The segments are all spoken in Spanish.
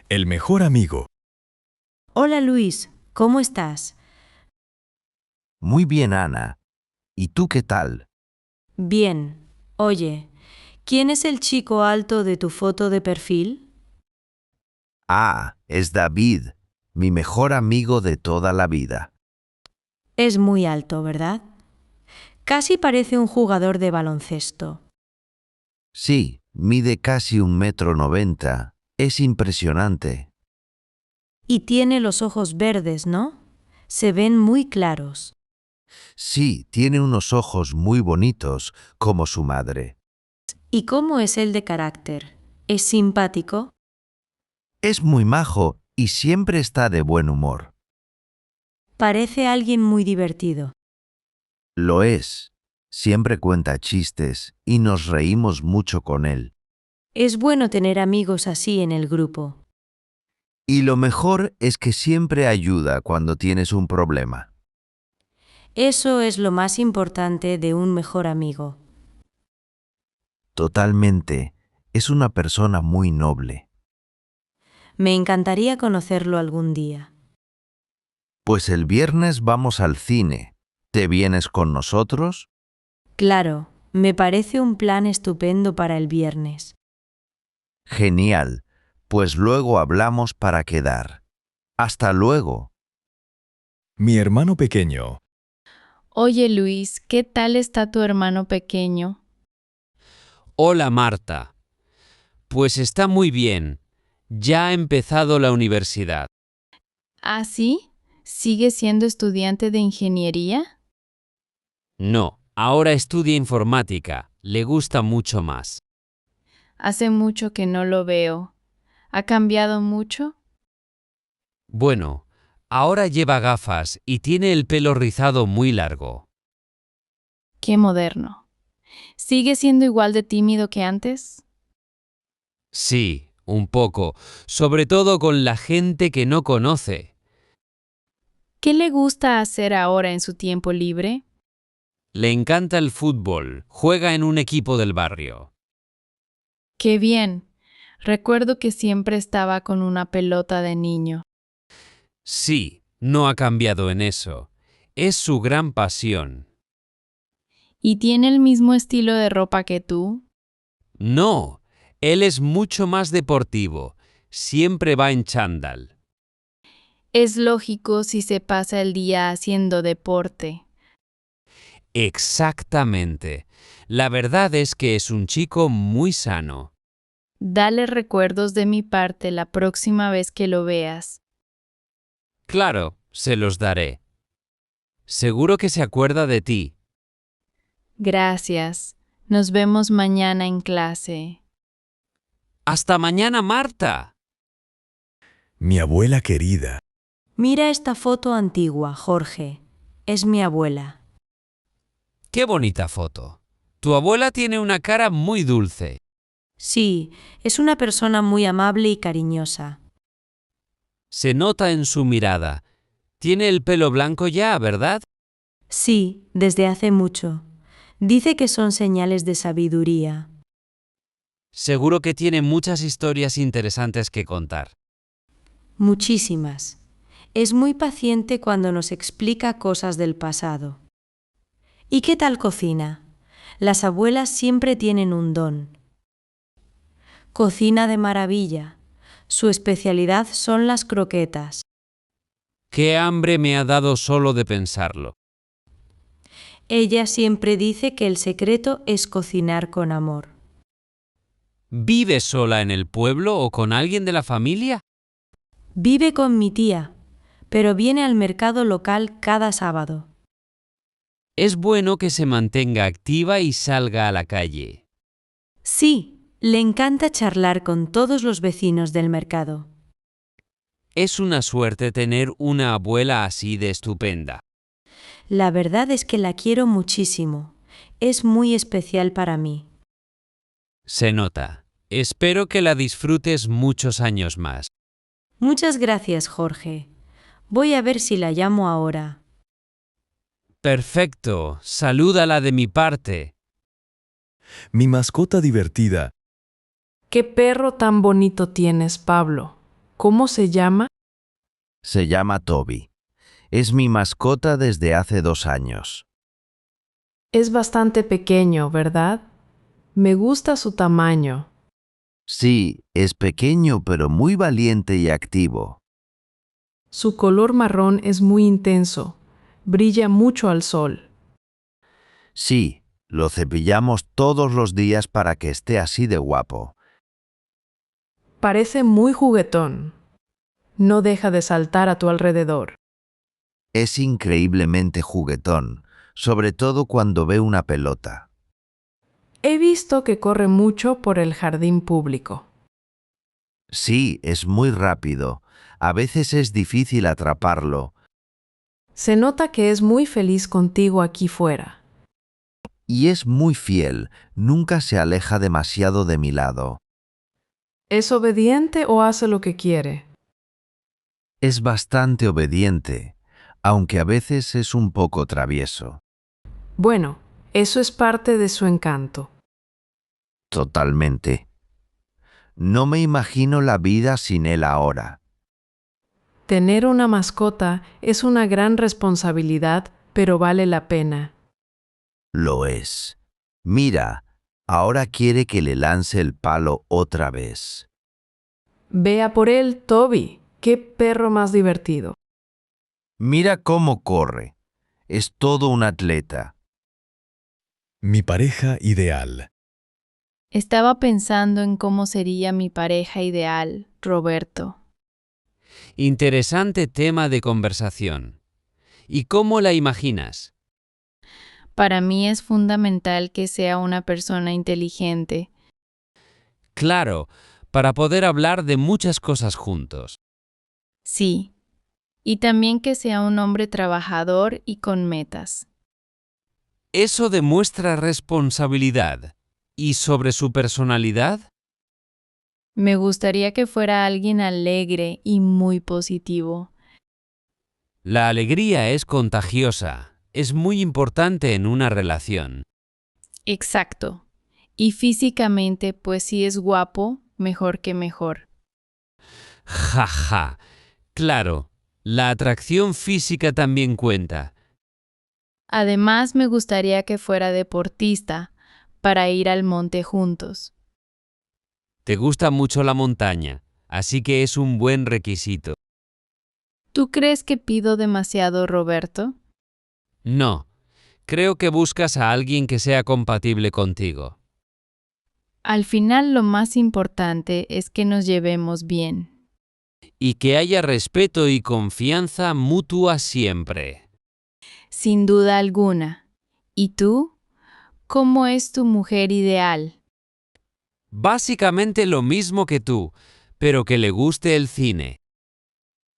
El mejor amigo. Hola Luis, ¿cómo estás? Muy bien, Ana. ¿Y tú qué tal? Bien. Oye, ¿quién es el chico alto de tu foto de perfil? Ah, es David, mi mejor amigo de toda la vida. Es muy alto, ¿verdad? Casi parece un jugador de baloncesto. Sí, mide casi 1,90 m. Es impresionante. Y tiene los ojos verdes, ¿no? Se ven muy claros. Sí, tiene unos ojos muy bonitos, como su madre. ¿Y cómo es él de carácter? ¿Es simpático? Es muy majo y siempre está de buen humor. Parece alguien muy divertido. Lo es. Siempre cuenta chistes y nos reímos mucho con él. Es bueno tener amigos así en el grupo. Y lo mejor es que siempre ayuda cuando tienes un problema. Eso es lo más importante de un mejor amigo. Totalmente. Es una persona muy noble. Me encantaría conocerlo algún día. Pues el viernes vamos al cine. ¿Te vienes con nosotros? Claro, me parece un plan estupendo para el viernes. Genial. Pues luego hablamos para quedar. Hasta luego. Mi hermano pequeño. Oye Luis, ¿qué tal está tu hermano pequeño? Hola Marta. Pues está muy bien. Ya ha empezado la universidad. ¿Ah, sí? ¿Sigue siendo estudiante de ingeniería? No, ahora estudia informática. Le gusta mucho más. Hace mucho que no lo veo. ¿Ha cambiado mucho? Bueno, ahora lleva gafas y tiene el pelo rizado muy largo. Qué moderno. ¿Sigue siendo igual de tímido que antes? Sí, un poco, sobre todo con la gente que no conoce. ¿Qué le gusta hacer ahora en su tiempo libre? Le encanta el fútbol, juega en un equipo del barrio. Qué bien. Recuerdo que siempre estaba con una pelota de niño. Sí, no ha cambiado en eso. Es su gran pasión. ¿Y tiene el mismo estilo de ropa que tú? No, él es mucho más deportivo. Siempre va en chándal. Es lógico si se pasa el día haciendo deporte. Exactamente. La verdad es que es un chico muy sano. Dale recuerdos de mi parte la próxima vez que lo veas. Claro, se los daré. Seguro que se acuerda de ti. Gracias. Nos vemos mañana en clase. ¡Hasta mañana, Marta! Mi abuela querida. Mira esta foto antigua, Jorge. Es mi abuela. ¡Qué bonita foto! Tu abuela tiene una cara muy dulce. Sí, es una persona muy amable y cariñosa. Se nota en su mirada. Tiene el pelo blanco ya, ¿verdad? Sí, desde hace mucho. Dice que son señales de sabiduría. Seguro que tiene muchas historias interesantes que contar. Muchísimas. Es muy paciente cuando nos explica cosas del pasado. ¿Y qué tal cocina? Las abuelas siempre tienen un don. Cocina de maravilla. Su especialidad son las croquetas. ¡Qué hambre me ha dado solo de pensarlo! Ella siempre dice que el secreto es cocinar con amor. ¿Vive sola en el pueblo o con alguien de la familia? Vive con mi tía, pero viene al mercado local cada sábado. Es bueno que se mantenga activa y salga a la calle. Sí, le encanta charlar con todos los vecinos del mercado. Es una suerte tener una abuela así de estupenda. La verdad es que la quiero muchísimo. Es muy especial para mí. Se nota. Espero que la disfrutes muchos años más. Muchas gracias, Jorge. Voy a ver si la llamo ahora. Perfecto. Salúdala de mi parte. Mi mascota divertida. ¿Qué perro tan bonito tienes, Pablo? ¿Cómo se llama? Se llama Toby. Es mi mascota desde hace 2 años. Es bastante pequeño, ¿verdad? Me gusta su tamaño. Sí, es pequeño pero muy valiente y activo. Su color marrón es muy intenso. Brilla mucho al sol. Sí, lo cepillamos todos los días para que esté así de guapo. Parece muy juguetón. No deja de saltar a tu alrededor. Es increíblemente juguetón, sobre todo cuando ve una pelota. He visto que corre mucho por el jardín público. Sí, es muy rápido. A veces es difícil atraparlo. Se nota que es muy feliz contigo aquí fuera. Y es muy fiel, nunca se aleja demasiado de mi lado. ¿Es obediente o hace lo que quiere? Es bastante obediente, aunque a veces es un poco travieso. Bueno, eso es parte de su encanto. Totalmente. No me imagino la vida sin él ahora. Tener una mascota es una gran responsabilidad, pero vale la pena. Lo es. Mira, ahora quiere que le lance el palo otra vez. Vea por él, Toby. ¡Qué perro más divertido! Mira cómo corre. Es todo un atleta. Mi pareja ideal. Estaba pensando en cómo sería mi pareja ideal, Roberto. Interesante tema de conversación. ¿Y cómo la imaginas? Para mí es fundamental que sea una persona inteligente. Claro, para poder hablar de muchas cosas juntos. Sí. Y también que sea un hombre trabajador y con metas. Eso demuestra responsabilidad. ¿Y sobre su personalidad? Me gustaría que fuera alguien alegre y muy positivo. La alegría es contagiosa. Es muy importante en una relación. Exacto. Y físicamente, pues si es guapo, mejor que mejor. Ja, ja. Claro, la atracción física también cuenta. Además, me gustaría que fuera deportista, para ir al monte juntos. Te gusta mucho la montaña, así que es un buen requisito. ¿Tú crees que pido demasiado, Roberto? No, creo que buscas a alguien que sea compatible contigo. Al final, lo más importante es que nos llevemos bien. Y que haya respeto y confianza mutua siempre. Sin duda alguna. ¿Y tú? ¿Cómo es tu mujer ideal? Básicamente lo mismo que tú, pero que le guste el cine.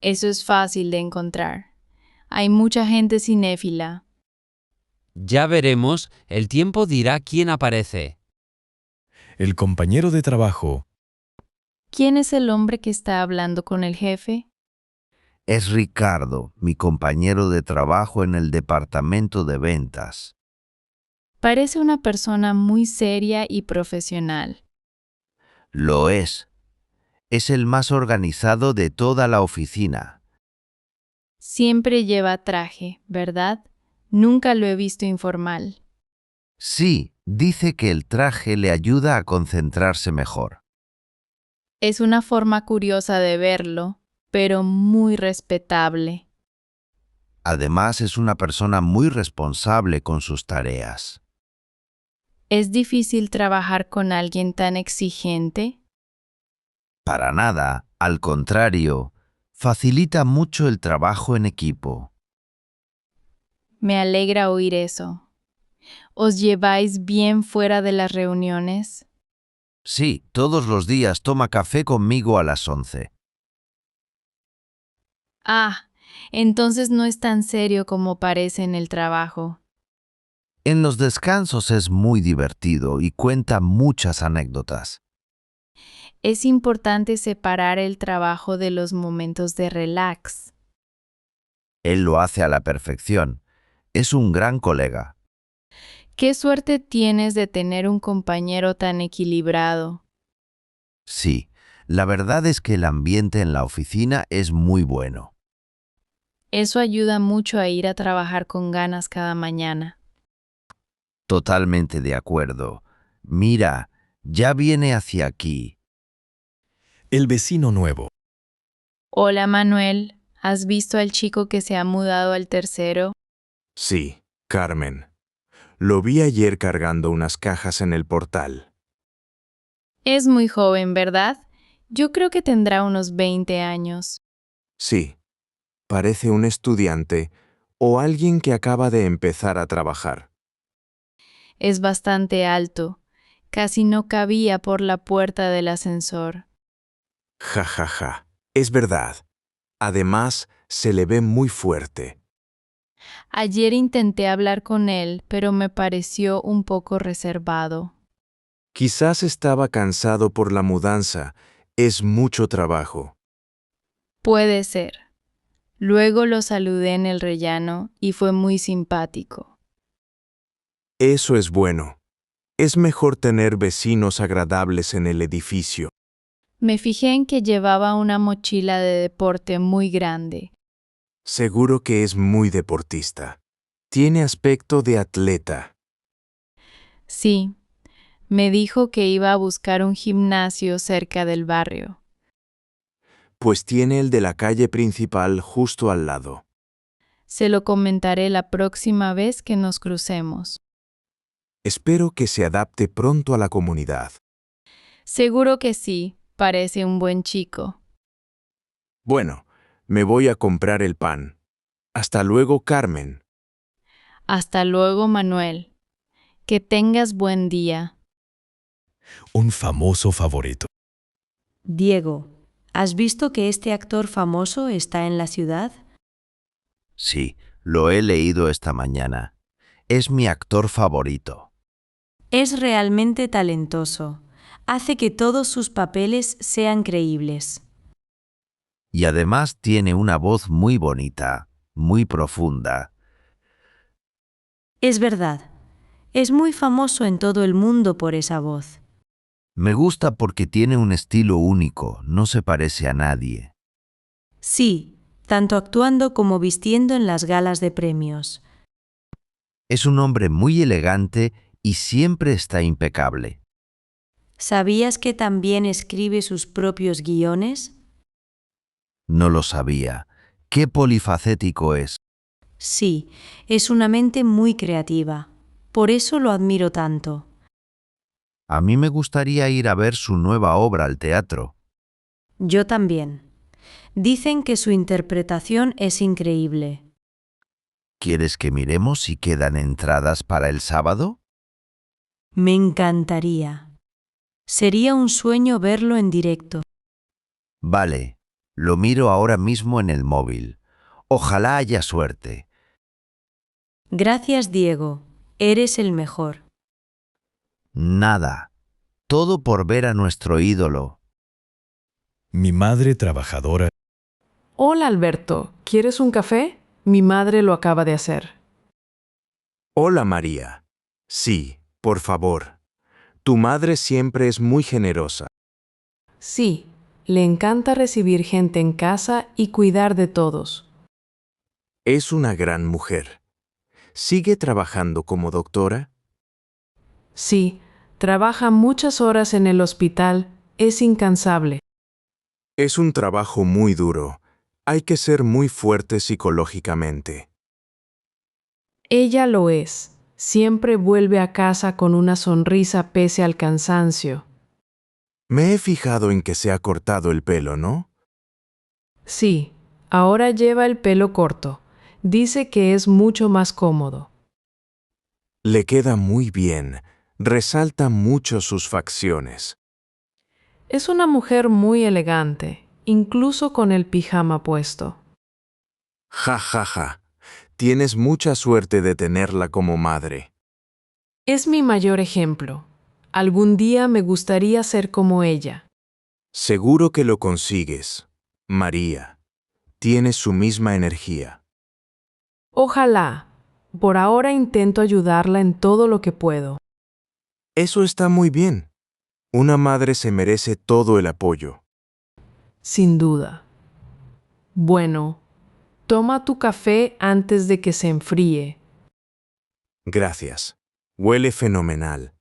Eso es fácil de encontrar. Hay mucha gente cinéfila. Ya veremos, el tiempo dirá quién aparece. El compañero de trabajo. ¿Quién es el hombre que está hablando con el jefe? Es Ricardo, mi compañero de trabajo en el departamento de ventas. Parece una persona muy seria y profesional. Lo es. Es el más organizado de toda la oficina. Siempre lleva traje, ¿verdad? Nunca lo he visto informal. Sí, dice que el traje le ayuda a concentrarse mejor. Es una forma curiosa de verlo, pero muy respetable. Además, es una persona muy responsable con sus tareas. ¿Es difícil trabajar con alguien tan exigente? Para nada, al contrario, facilita mucho el trabajo en equipo. Me alegra oír eso. ¿Os lleváis bien fuera de las reuniones? Sí, todos los días toma café conmigo a las 11. Ah, entonces no es tan serio como parece en el trabajo. En los descansos es muy divertido y cuenta muchas anécdotas. Es importante separar el trabajo de los momentos de relax. Él lo hace a la perfección. Es un gran colega. Qué suerte tienes de tener un compañero tan equilibrado. Sí, La verdad es que el ambiente en la oficina es muy bueno. Eso ayuda mucho a ir a trabajar con ganas cada mañana. Totalmente de acuerdo. Mira, ya viene hacia aquí. El vecino nuevo. Hola Manuel, ¿has visto al chico que se ha mudado al tercero? Sí, Carmen. Lo vi ayer cargando unas cajas en el portal. Es muy joven, ¿verdad? Yo creo que tendrá unos 20 años. Sí, parece un estudiante o alguien que acaba de empezar a trabajar. Es bastante alto. Casi no cabía por la puerta del ascensor. Ja, ja, ja. Es verdad. Además, se le ve muy fuerte. Ayer intenté hablar con él, pero me pareció un poco reservado. Quizás estaba cansado por la mudanza. Es mucho trabajo. Puede ser. Luego lo saludé en el rellano y fue muy simpático. Eso es bueno. Es mejor tener vecinos agradables en el edificio. Me fijé en que llevaba una mochila de deporte muy grande. Seguro que es muy deportista. Tiene aspecto de atleta. Sí, me dijo que iba a buscar un gimnasio cerca del barrio. Pues tiene el de la calle principal justo al lado. Se lo comentaré la próxima vez que nos crucemos. Espero que se adapte pronto a la comunidad. Seguro que sí, parece un buen chico. Bueno, me voy a comprar el pan. Hasta luego, Carmen. Hasta luego, Manuel. Que tengas buen día. Un famoso favorito. Diego, ¿has visto que este actor famoso está en la ciudad? Sí, lo he leído esta mañana. Es mi actor favorito. Es realmente talentoso. Hace que todos sus papeles sean creíbles. Y además tiene una voz muy bonita, muy profunda. Es verdad. Es muy famoso en todo el mundo por esa voz. Me gusta porque tiene un estilo único, no se parece a nadie. Sí, tanto actuando como vistiendo en las galas de premios. Es un hombre muy elegante y siempre está impecable. ¿Sabías que también escribe sus propios guiones? No lo sabía. Qué polifacético es. Sí, es una mente muy creativa. Por eso lo admiro tanto. A mí me gustaría ir a ver su nueva obra al teatro. Yo también. Dicen que su interpretación es increíble. ¿Quieres que miremos si quedan entradas para el sábado? Me encantaría. Sería un sueño verlo en directo. Vale, lo miro ahora mismo en el móvil. Ojalá haya suerte. Gracias, Diego. Eres el mejor. Nada. Todo por ver a nuestro ídolo. Mi madre trabajadora. Hola Alberto, ¿quieres un café? Mi madre lo acaba de hacer. Hola, María. Sí, por favor. Tu madre siempre es muy generosa. Sí, le encanta recibir gente en casa y cuidar de todos. Es una gran mujer. ¿Sigue trabajando como doctora? Sí, trabaja muchas horas en el hospital, es incansable. Es un trabajo muy duro. Hay que ser muy fuerte psicológicamente. Ella lo es. Siempre vuelve a casa con una sonrisa pese al cansancio. Me he fijado en que se ha cortado el pelo, ¿no? Sí, ahora lleva el pelo corto. Dice que es mucho más cómodo. Le queda muy bien. Resalta mucho sus facciones. Es una mujer muy elegante, incluso con el pijama puesto. Ja, ja, ja. Tienes mucha suerte de tenerla como madre. Es mi mayor ejemplo. Algún día me gustaría ser como ella. Seguro que lo consigues. María, tienes su misma energía. Ojalá. Por ahora intento ayudarla en todo lo que puedo. Eso está muy bien. Una madre se merece todo el apoyo. Sin duda. Bueno, toma tu café antes de que se enfríe. Gracias. Huele fenomenal.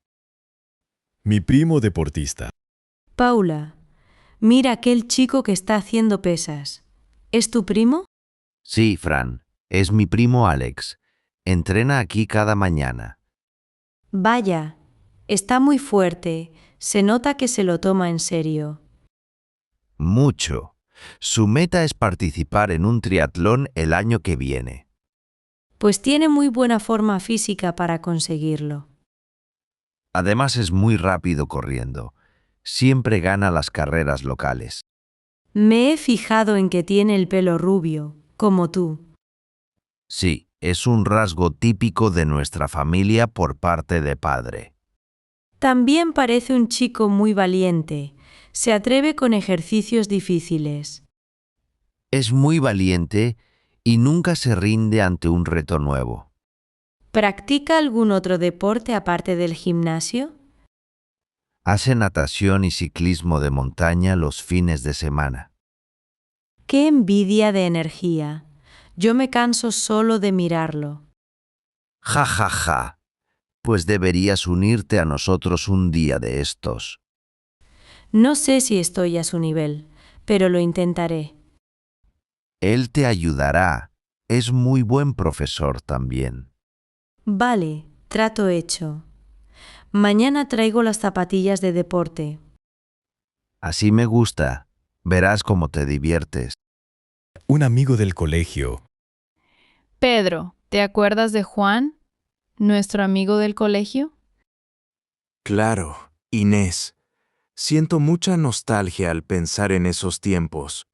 Mi primo deportista. Paula, mira aquel chico que está haciendo pesas. ¿Es tu primo? Sí, Fran, es mi primo Alex. Entrena aquí cada mañana. Vaya, está muy fuerte. Se nota que se lo toma en serio. Mucho. Su meta es participar en un triatlón el año que viene. Pues tiene muy buena forma física para conseguirlo. Además es muy rápido corriendo. Siempre gana las carreras locales. Me he fijado en que tiene el pelo rubio, como tú. Sí, es un rasgo típico de nuestra familia por parte de padre. También parece un chico muy valiente. Se atreve con ejercicios difíciles. Es muy valiente y nunca se rinde ante un reto nuevo. ¿Practica algún otro deporte aparte del gimnasio? Hace natación y ciclismo de montaña los fines de semana. ¡Qué envidia de energía! Yo me canso solo de mirarlo. Ja, ja, ja. Pues deberías unirte a nosotros un día de estos. No sé si estoy a su nivel, pero lo intentaré. Él te ayudará. Es muy buen profesor también. Vale, trato hecho. Mañana traigo las zapatillas de deporte. Así me gusta. Verás cómo te diviertes. Un amigo del colegio. Pedro, ¿te acuerdas de Juan, nuestro amigo del colegio? Claro, Inés. Siento mucha nostalgia al pensar en esos tiempos.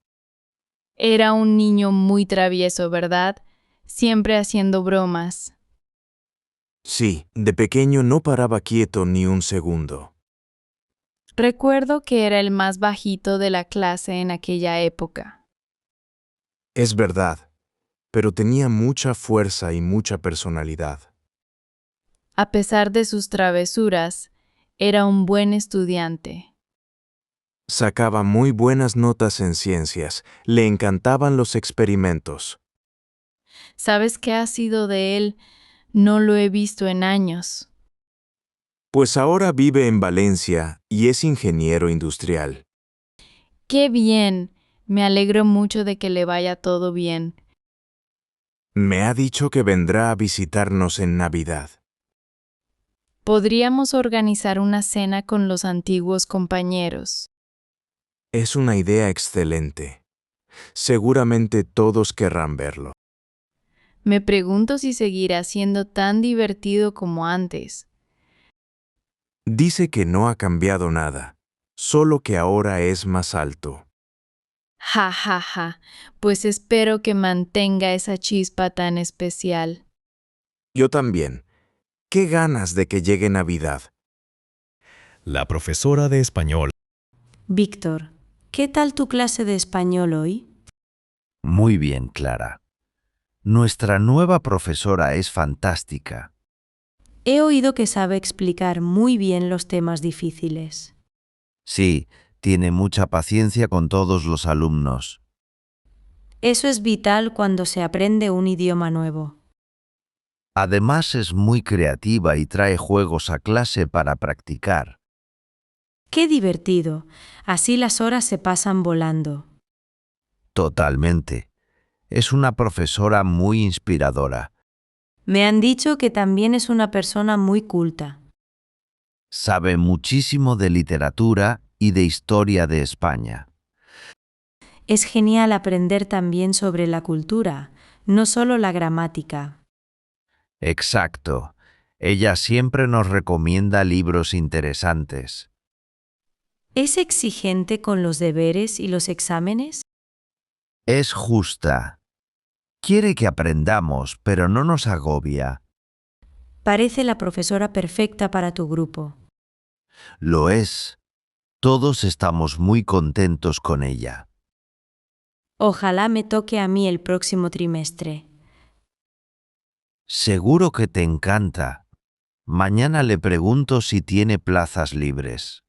Era un niño muy travieso, ¿verdad? Siempre haciendo bromas. Sí, de pequeño no paraba quieto ni un segundo. Recuerdo que era el más bajito de la clase en aquella época. Es verdad, pero tenía mucha fuerza y mucha personalidad. A pesar de sus travesuras, era un buen estudiante. Sacaba muy buenas notas en ciencias, le encantaban los experimentos. ¿Sabes qué ha sido de él? No lo he visto en años. Pues ahora vive en Valencia y es ingeniero industrial. ¡Qué bien! Me alegro mucho de que le vaya todo bien. Me ha dicho que vendrá a visitarnos en Navidad. Podríamos organizar una cena con los antiguos compañeros. Es una idea excelente. Seguramente todos querrán verlo. Me pregunto si seguirá siendo tan divertido como antes. Dice que no ha cambiado nada, solo que ahora es más alto. Ja, ja, ja. Pues espero que mantenga esa chispa tan especial. Yo también. Qué ganas de que llegue Navidad. La profesora de español. Víctor, ¿qué tal tu clase de español hoy? Muy bien, Clara. Nuestra nueva profesora es fantástica. He oído que sabe explicar muy bien los temas difíciles. Sí, tiene mucha paciencia con todos los alumnos. Eso es vital cuando se aprende un idioma nuevo. Además es muy creativa y trae juegos a clase para practicar. ¡Qué divertido! Así las horas se pasan volando. Totalmente. Es una profesora muy inspiradora. Me han dicho que también es una persona muy culta. Sabe muchísimo de literatura y de historia de España. Es genial aprender también sobre la cultura, no solo la gramática. Exacto. Ella siempre nos recomienda libros interesantes. ¿Es exigente con los deberes y los exámenes? Es justa. Quiere que aprendamos, pero no nos agobia. Parece la profesora perfecta para tu grupo. Lo es. Todos estamos muy contentos con ella. Ojalá me toque a mí el próximo trimestre. Seguro que te encanta. Mañana le pregunto si tiene plazas libres.